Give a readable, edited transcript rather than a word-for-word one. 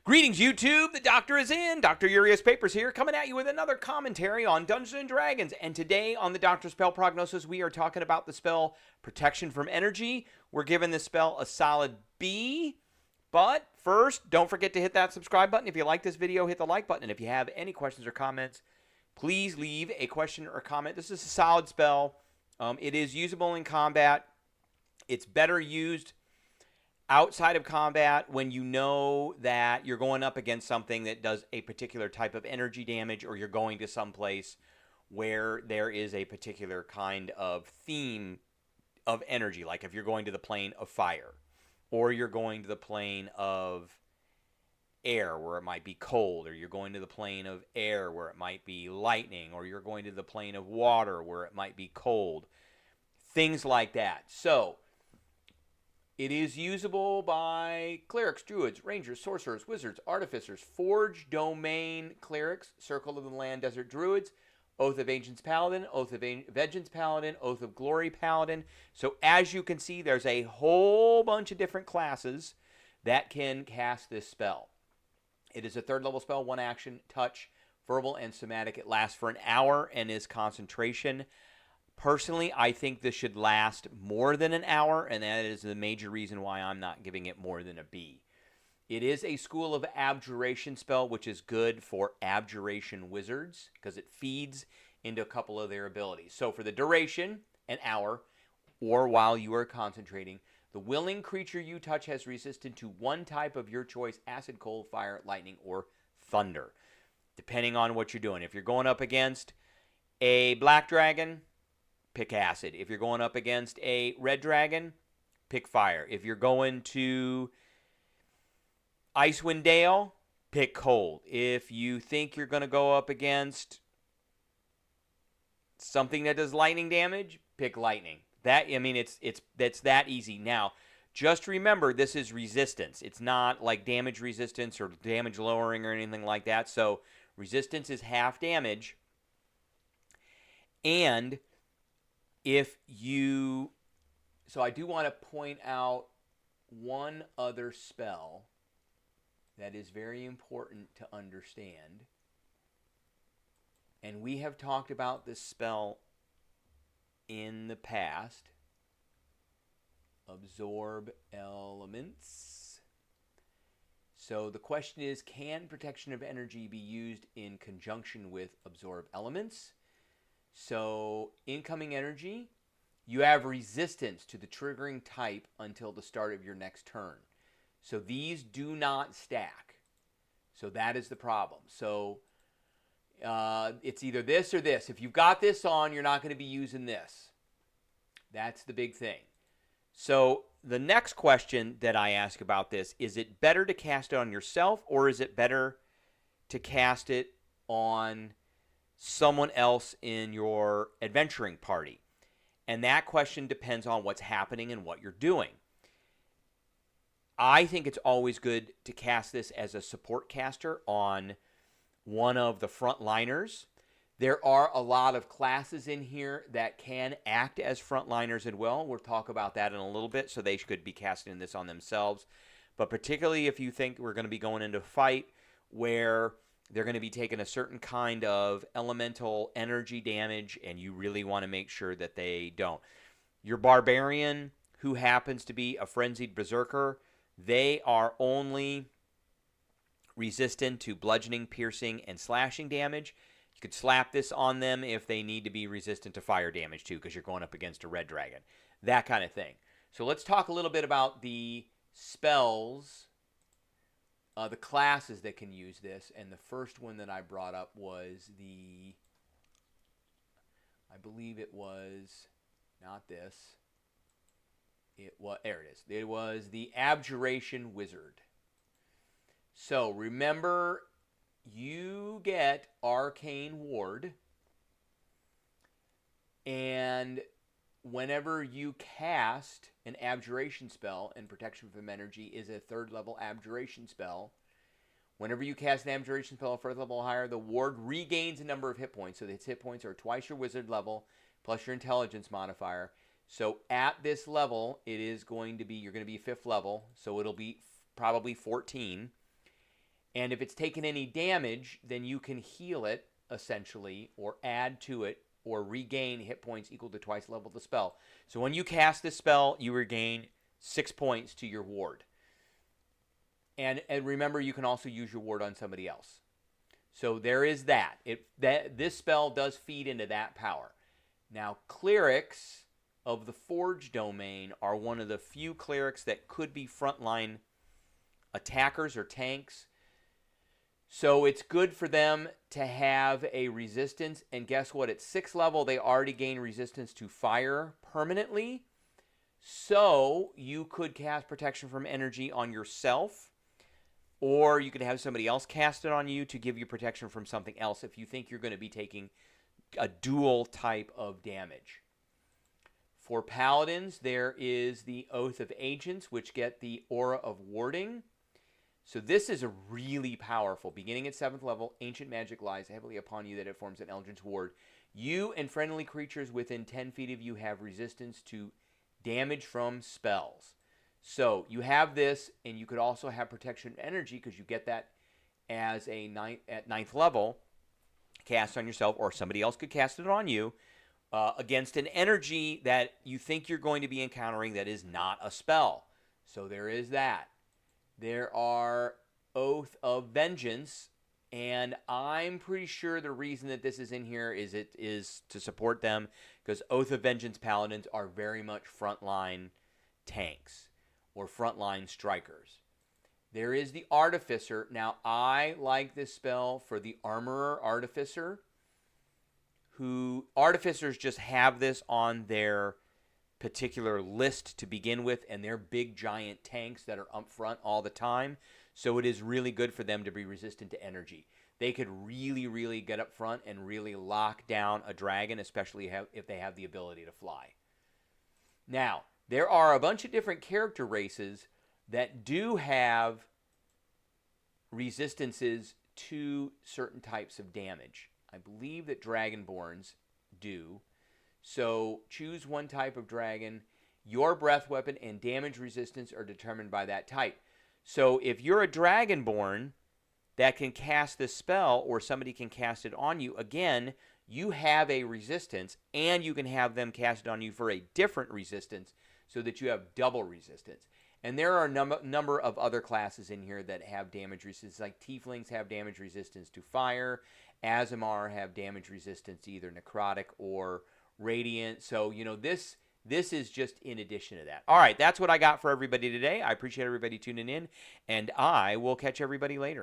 Greetings, YouTube. The doctor is in. Dr. Urias Papers here, coming at you with another commentary on Dungeons and Dragons. And today on the Doctor Spell Prognosis, we are talking about the spell Protection from Energy. We're giving this spell a solid B. But first, don't forget to hit that subscribe button. If you like this video, hit the like button. And if you have any questions or comments, please leave a question or comment. This is a solid spell. It is usable in combat. It's better used outside of combat when you know that you're going up against something that does a particular type of energy damage, or you're going to some place where there is a particular kind of theme of energy, like if you're going to the plane of fire, or you're going to the plane of air where it might be cold, or you're going to the plane of air where it might be lightning, or you're going to the plane of water where it might be cold, things like that. So it is usable by clerics, druids, rangers, sorcerers, wizards, artificers, forge domain clerics, circle of the land desert druids, oath of ancients paladin, oath of vengeance paladin, oath of glory paladin. So as you can see, there's a whole bunch of different classes that can cast this spell. It is a third level spell, one action, touch, verbal, and somatic. It lasts for an hour and is concentration. Personally, I think this should last more than an hour, and that is the major reason why I'm not giving it more than a B. It is a School of Abjuration spell, which is good for Abjuration wizards because it feeds into a couple of their abilities. So for the duration, an hour, or while you are concentrating, the willing creature you touch has resistance to one type of your choice: acid, cold, fire, lightning, or thunder, depending on what you're doing. If you're going up against a black dragon, pick acid. If you're going up against a red dragon, pick fire. If you're going to Icewind Dale, pick cold. If you think you're going to go up against something that does lightning damage, pick lightning. That's that easy. Now, just remember, this is resistance. It's not like damage resistance or damage lowering or anything like that. So resistance is half damage. And so I do want to point out one other spell that is very important to understand. And we have talked about this spell in the past. Absorb elements. So the question is, can protection of energy be used in conjunction with absorb elements? So, incoming energy, you have resistance to the triggering type until the start of your next turn. So, these do not stack. So, that is the problem. So, it's either this or this. If you've got this on, you're not going to be using this. That's the big thing. So, the next question that I ask about this, is it better to cast it on yourself, or is it better to cast it on someone else in your adventuring party? And that question depends on what's happening and what you're doing. I think it's always good to cast this as a support caster on one of the frontliners. There are a lot of classes in here that can act as frontliners as well. We'll talk about that in a little bit, so they could be casting this on themselves. But particularly if you think we're going to be going into a fight where they're going to be taking a certain kind of elemental energy damage, and you really want to make sure that they don't. Your barbarian, who happens to be a frenzied berserker, they are only resistant to bludgeoning, piercing, and slashing damage. You could slap this on them if they need to be resistant to fire damage too, because you're going up against a red dragon. That kind of thing. So let's talk a little bit about the spells, the classes that can use this. And the first one that I brought up was I believe it was, not this. There it is. It was the Abjuration Wizard. So remember, you get Arcane Ward, and whenever you cast an Abjuration spell, and Protection from Energy is a third level Abjuration spell, whenever you cast an Abjuration spell a fourth level or higher, the ward regains a number of hit points. So its hit points are twice your wizard level plus your intelligence modifier. So at this level, you're going to be 5th level, so it'll be probably 14. And if it's taken any damage, then you can heal it, essentially, or add to it, or regain hit points equal to twice the level of the spell. So when you cast this spell, you regain 6 points to your ward. And remember, you can also use your ward on somebody else. So there is that. This spell does feed into that power. Now, clerics of the Forge domain are one of the few clerics that could be frontline attackers or tanks. So it's good for them to have a resistance. And guess what? At 6th level, they already gain resistance to fire permanently. So you could cast protection from energy on yourself, or you could have somebody else cast it on you to give you protection from something else if you think you're going to be taking a dual type of damage. For paladins, there is the Oath of Agents, which get the aura of warding. So this is a really powerful. Beginning at 7th level, ancient magic lies heavily upon you that it forms an Eldritch ward. You and friendly creatures within 10 feet of you have resistance to damage from spells. So you have this, and you could also have protection energy because you get that as a at 9th level, cast on yourself, or somebody else could cast it on you against an energy that you think you're going to be encountering that is not a spell. So there is that. There are Oath of Vengeance, and I'm pretty sure the reason that this is in here is it is to support them, because Oath of Vengeance paladins are very much frontline tanks or frontline strikers. There is the Artificer. Now, I like this spell for the Armorer Artificer, who artificers just have this on their particular list to begin with, and they're big giant tanks that are up front all the time. So it is really good for them to be resistant to energy. They could really get up front and really lock down a dragon, especially if they have the ability to fly. Now, there are a bunch of different character races that do have resistances to certain types of damage. I believe that Dragonborns do. So choose one type of dragon. Your breath weapon and damage resistance are determined by that type. So if you're a Dragonborn that can cast this spell, or somebody can cast it on you, again, you have a resistance, and you can have them cast it on you for a different resistance so that you have double resistance. And there are a number of other classes in here that have damage resistance, like Tieflings have damage resistance to fire, Aasimar have damage resistance to either necrotic or radiant. So, this is just in addition to that. All right, that's what I got for everybody today. I appreciate everybody tuning in, and I will catch everybody later.